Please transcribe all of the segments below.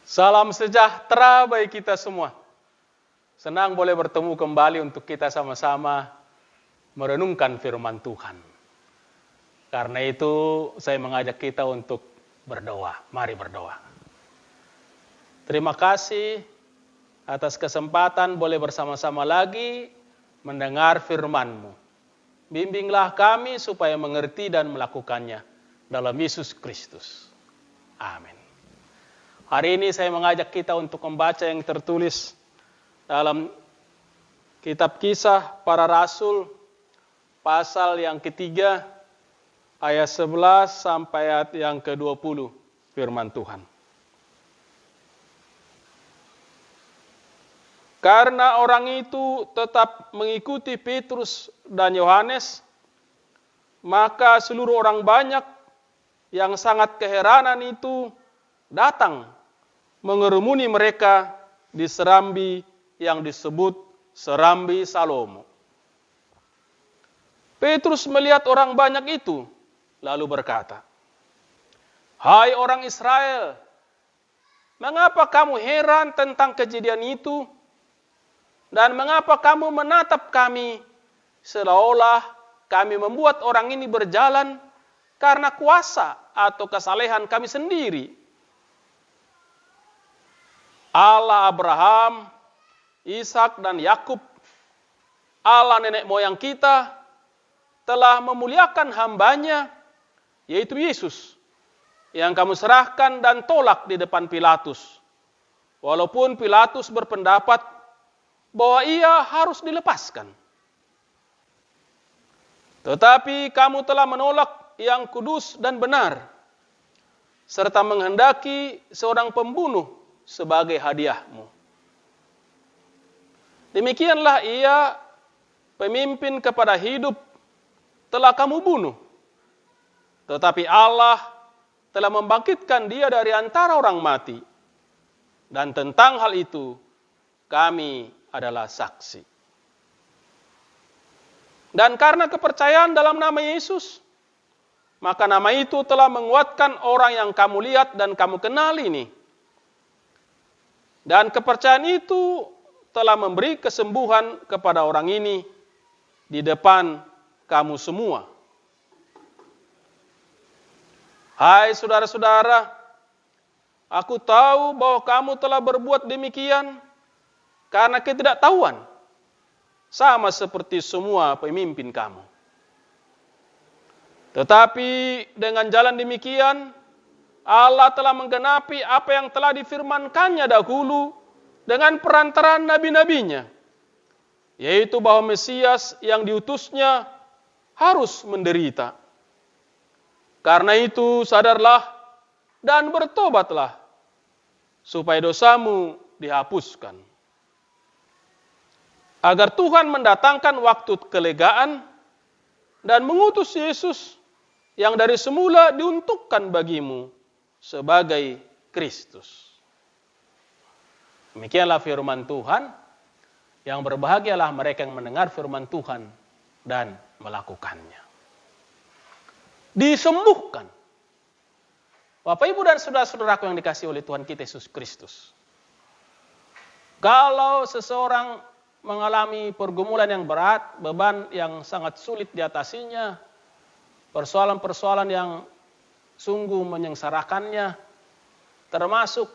Salam sejahtera bagi kita semua. Senang boleh bertemu kembali untuk kita sama-sama merenungkan firman Tuhan. Karena itu saya mengajak kita untuk berdoa. Mari berdoa. Terima kasih atas kesempatan boleh bersama-sama lagi mendengar firman-Mu. Bimbinglah kami supaya mengerti dan melakukannya dalam Yesus Kristus. Amin. Hari ini saya mengajak kita untuk membaca yang tertulis dalam kitab Kisah Para Rasul, pasal yang ketiga, ayat 11 sampai ayat yang ke-20, firman Tuhan. Karena orang itu tetap mengikuti Petrus dan Yohanes, maka seluruh orang banyak yang sangat keheranan itu datang mengerumuni mereka di serambi yang disebut Serambi Salomo. Petrus melihat orang banyak itu, lalu berkata, "Hai orang Israel, mengapa kamu heran tentang kejadian itu? Dan mengapa kamu menatap kami seolah-olah kami membuat orang ini berjalan karena kuasa atau kesalehan kami sendiri? Allah Abraham, Ishak dan Yakub, Allah nenek moyang kita, telah memuliakan hambanya, yaitu Yesus, yang kamu serahkan dan tolak di depan Pilatus. Walaupun Pilatus berpendapat bahwa ia harus dilepaskan. Tetapi kamu telah menolak yang kudus dan benar, serta menghendaki seorang pembunuh sebagai hadiahmu. Demikianlah ia, pemimpin kepada hidup, telah kamu bunuh. Tetapi Allah telah membangkitkan dia dari antara orang mati. Dan tentang hal itu, kami adalah saksi. Dan karena kepercayaan dalam nama Yesus, maka nama itu telah menguatkan orang yang kamu lihat dan kamu kenal ini. Dan kepercayaan itu telah memberi kesembuhan kepada orang ini di depan kamu semua. Hai saudara-saudara, aku tahu bahwa kamu telah berbuat demikian karena ketidaktahuan, sama seperti semua pemimpin kamu. Tetapi dengan jalan demikian, Allah telah menggenapi apa yang telah difirmankannya dahulu dengan perantaraan nabi-nabinya, yaitu bahwa Mesias yang diutusnya harus menderita. Karena itu sadarlah dan bertobatlah, supaya dosamu dihapuskan. Agar Tuhan mendatangkan waktu kelegaan dan mengutus Yesus yang dari semula diuntukkan bagimu sebagai Kristus. Demikianlah firman Tuhan, yang berbahagialah mereka yang mendengar firman Tuhan dan melakukannya. Disembuhkan. Bapak, Ibu, dan saudara-saudaraku yang dikasihi oleh Tuhan kita Yesus Kristus. Kalau seseorang mengalami pergumulan yang berat, beban yang sangat sulit diatasinya, persoalan-persoalan yang sungguh menyengsarakannya, termasuk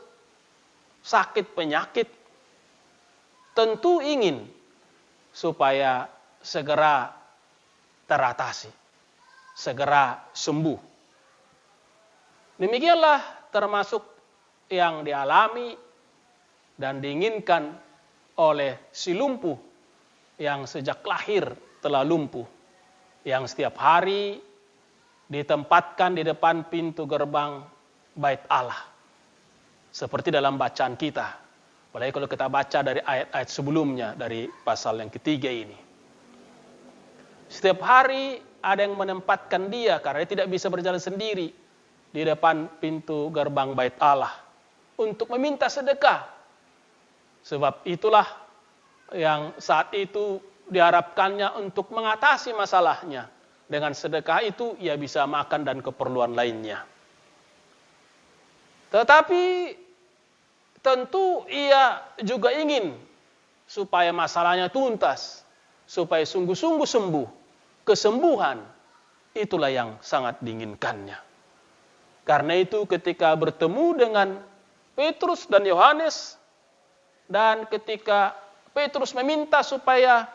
sakit penyakit, tentu ingin supaya segera teratasi, segera sembuh. Demikianlah termasuk yang dialami dan diinginkan oleh si lumpuh yang sejak lahir telah lumpuh, yang setiap hari ditempatkan di depan pintu gerbang bait Allah. Seperti dalam bacaan kita. Apalagi kalau kita baca dari ayat-ayat sebelumnya, dari pasal yang ketiga ini. Setiap hari ada yang menempatkan dia, karena dia tidak bisa berjalan sendiri, di depan pintu gerbang bait Allah, untuk meminta sedekah. Sebab itulah yang saat itu diharapkannya untuk mengatasi masalahnya. Dengan sedekah itu ia bisa makan dan keperluan lainnya. Tetapi tentu ia juga ingin supaya masalahnya tuntas, supaya sungguh-sungguh sembuh. Kesembuhan itulah yang sangat diinginkannya. Karena itu ketika bertemu dengan Petrus dan Yohanes, dan ketika Petrus meminta supaya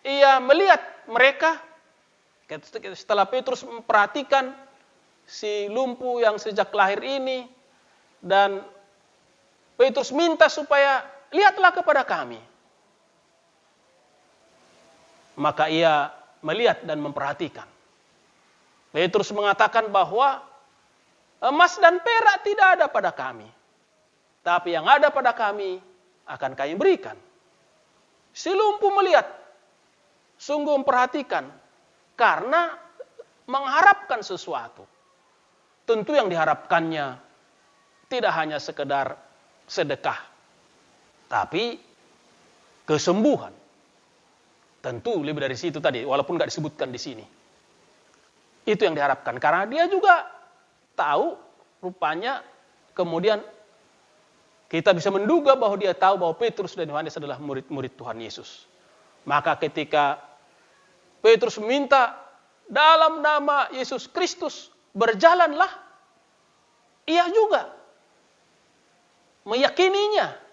ia melihat mereka, setelah Petrus memperhatikan si lumpuh yang sejak lahir ini, dan Petrus minta supaya lihatlah kepada kami. Maka ia melihat dan memperhatikan. Petrus mengatakan bahwa emas dan perak tidak ada pada kami, tapi yang ada pada kami akan kami berikan. Si lumpuh melihat, sungguh memperhatikan, karena mengharapkan sesuatu. Tentu yang diharapkannya tidak hanya sekedar sedekah, tapi kesembuhan. Tentu lebih dari situ tadi, walaupun nggak disebutkan di sini. Itu yang diharapkan, karena dia juga tahu, rupanya kemudian kita bisa menduga bahwa dia tahu bahwa Petrus dan Yohanes adalah murid-murid Tuhan Yesus. Maka ketika Petrus meminta dalam nama Yesus Kristus, berjalanlah, ia juga meyakininya.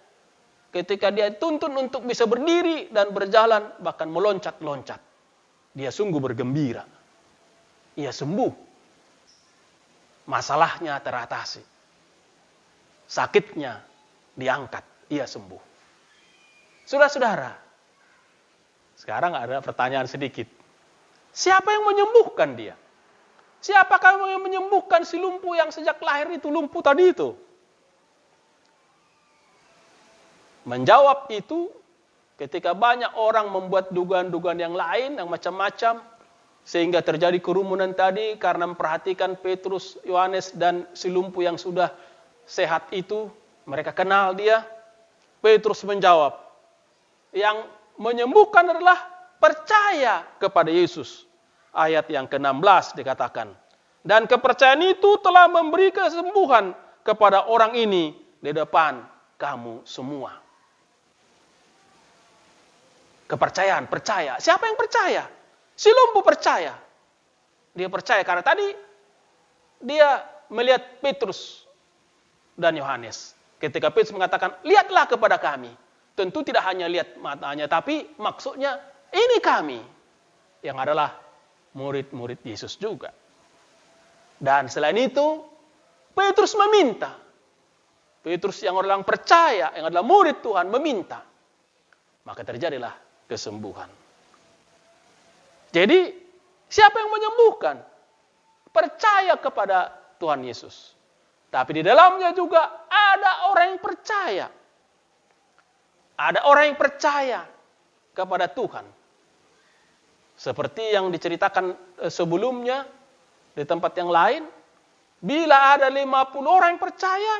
Ketika dia tuntun untuk bisa berdiri dan berjalan, bahkan meloncat-loncat, dia sungguh bergembira. Ia sembuh. Masalahnya teratasi. Sakitnya diangkat, ia sembuh. Saudara-saudara, sekarang ada pertanyaan sedikit. Siapa yang menyembuhkan dia? Siapakah yang menyembuhkan si lumpuh yang sejak lahir itu, lumpuh tadi itu? Menjawab itu, ketika banyak orang membuat dugaan-dugaan yang lain, yang macam-macam, sehingga terjadi kerumunan tadi karena memperhatikan Petrus, Yohanes, dan si lumpuh yang sudah sehat itu, mereka kenal dia. Petrus menjawab, yang menyembuhkan adalah percaya kepada Yesus. Ayat yang ke-16 dikatakan, dan kepercayaan itu telah memberi kesembuhan kepada orang ini di depan kamu semua. Kepercayaan, percaya. Siapa yang percaya? Si lumpuh percaya. Dia percaya karena tadi dia melihat Petrus dan Yohanes. Ketika Petrus mengatakan, lihatlah kepada kami. Tentu tidak hanya lihat matanya, tapi maksudnya ini kami. Yang adalah murid-murid Yesus juga. Dan selain itu, Petrus meminta. Petrus yang orang percaya, yang adalah murid Tuhan, meminta. Maka terjadilah kesembuhan. Jadi, siapa yang menyembuhkan? Percaya kepada Tuhan Yesus. Tapi di dalamnya juga ada orang yang percaya. Ada orang yang percaya kepada Tuhan. Seperti yang diceritakan sebelumnya di tempat yang lain, bila ada 50 orang yang percaya,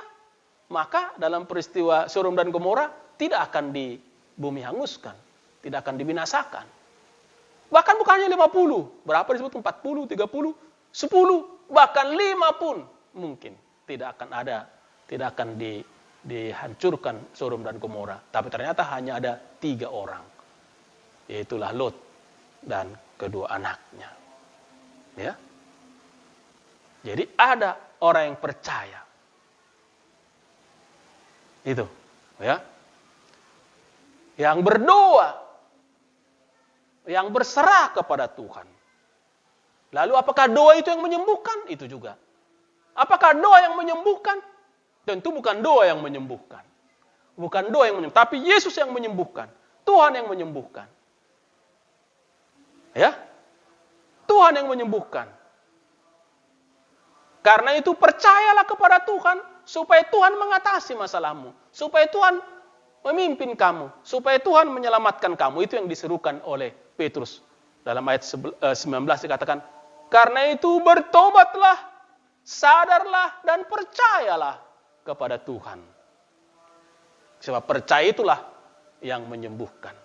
maka dalam peristiwa Sodom dan Gomora tidak akan di bumi hanguskan, tidak akan dibinasakan. Bahkan bukan hanya 50, berapa disebut 40, 30, 10, bahkan 5 pun mungkin tidak akan ada, tidak akan dihancurkan Sodom dan Gomora. Tapi ternyata hanya ada 3 orang, yaitulah Lot dan kedua anaknya. Ya. Jadi ada orang yang percaya. Itu, ya. Yang berdoa, yang berserah kepada Tuhan. Lalu apakah doa itu yang menyembuhkan? Itu juga. Apakah doa yang menyembuhkan? Tentu bukan doa yang menyembuhkan. Bukan doa yang menyembuhkan, tapi Yesus yang menyembuhkan. Tuhan yang menyembuhkan. Ya? Tuhan yang menyembuhkan. Karena itu percayalah kepada Tuhan supaya Tuhan mengatasi masalahmu, supaya Tuhan memimpin kamu, supaya Tuhan menyelamatkan kamu. Itu yang diserukan oleh Petrus. Dalam ayat 19 dikatakan, karena itu bertobatlah, sadarlah, dan percayalah kepada Tuhan. Sebab percaya itulah yang menyembuhkan.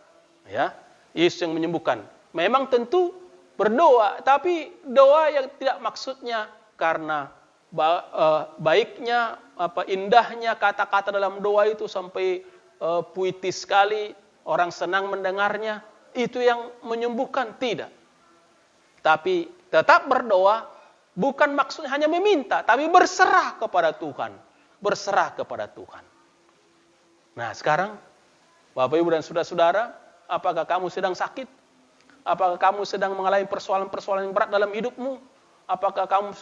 Ya, Yesus yang menyembuhkan. Memang tentu berdoa, tapi doa yang tidak maksudnya karena baiknya, indahnya kata-kata dalam doa itu sampai puitis sekali, orang senang mendengarnya, itu yang menyembuhkan, tidak. Tapi tetap berdoa, bukan maksudnya hanya meminta, tapi berserah kepada Tuhan. Berserah kepada Tuhan. Nah sekarang, Bapak Ibu dan Saudara-saudara, apakah kamu sedang sakit? Apakah kamu sedang mengalami persoalan-persoalan yang berat dalam hidupmu? Apakah kamu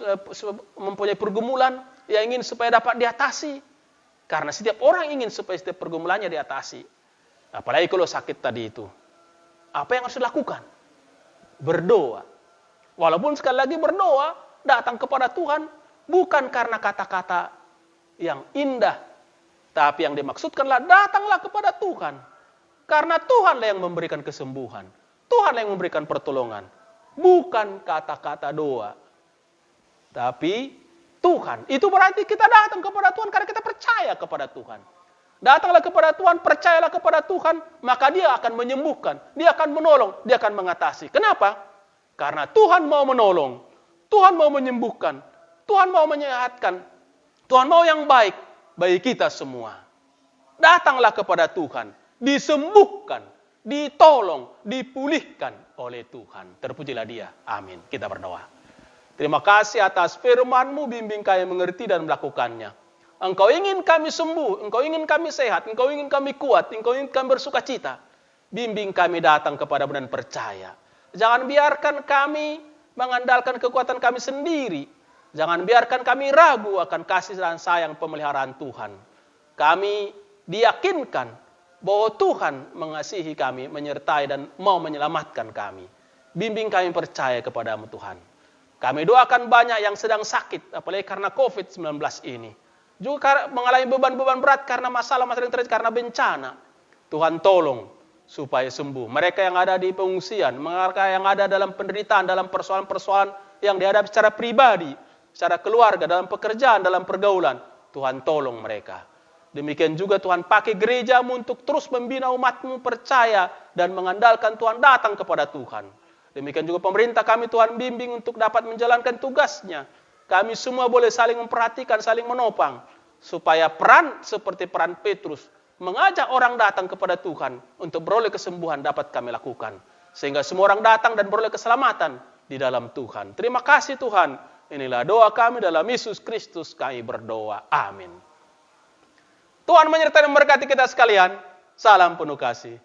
mempunyai pergumulan yang ingin supaya dapat diatasi? Karena setiap orang ingin supaya setiap pergumulannya diatasi. Apalagi kalau sakit tadi itu. Apa yang harus dilakukan? Berdoa. Walaupun sekali lagi berdoa, datang kepada Tuhan, bukan karena kata-kata yang indah, tapi yang dimaksudkanlah datanglah kepada Tuhan. Karena Tuhanlah yang memberikan kesembuhan. Tuhanlah yang memberikan pertolongan. Bukan kata-kata doa. Tapi Tuhan. Itu berarti kita datang kepada Tuhan karena kita percaya kepada Tuhan. Datanglah kepada Tuhan, percayalah kepada Tuhan, maka Dia akan menyembuhkan, Dia akan menolong, Dia akan mengatasi. Kenapa? Karena Tuhan mau menolong, Tuhan mau menyembuhkan, Tuhan mau menyehatkan, Tuhan mau yang baik bagi kita semua. Datanglah kepada Tuhan, disembuhkan, ditolong, dipulihkan oleh Tuhan. Terpujilah Dia. Amin. Kita berdoa. Terima kasih atas firman-Mu, bimbing kami mengerti dan melakukannya. Engkau ingin kami sembuh, Engkau ingin kami sehat, Engkau ingin kami kuat, Engkau ingin kami bersukacita. Bimbing kami datang kepadamu dan percaya. Jangan biarkan kami mengandalkan kekuatan kami sendiri. Jangan biarkan kami ragu akan kasih dan sayang pemeliharaan Tuhan. Kami diyakinkan bahwa Tuhan mengasihi kami, menyertai dan mau menyelamatkan kami. Bimbing kami percaya kepadamu Tuhan. Kami doakan banyak yang sedang sakit, apalagi karena COVID-19 ini. Juga mengalami beban-beban berat karena masalah-masalah yang terjadi karena bencana. Tuhan tolong supaya sembuh. Mereka yang ada di pengungsian, mereka yang ada dalam penderitaan, dalam persoalan-persoalan yang dihadapi secara pribadi, secara keluarga, dalam pekerjaan, dalam pergaulan. Tuhan tolong mereka. Demikian juga Tuhan pakai gerejamu untuk terus membina umatmu percaya dan mengandalkan Tuhan datang kepada Tuhan. Demikian juga pemerintah kami Tuhan bimbing untuk dapat menjalankan tugasnya. Kami semua boleh saling memperhatikan, saling menopang. Supaya peran seperti peran Petrus, mengajak orang datang kepada Tuhan untuk beroleh kesembuhan dapat kami lakukan. Sehingga semua orang datang dan beroleh keselamatan di dalam Tuhan. Terima kasih Tuhan. Inilah doa kami dalam Yesus Kristus kami berdoa. Amin. Tuhan menyertai dan memberkati kita sekalian. Salam penuh kasih.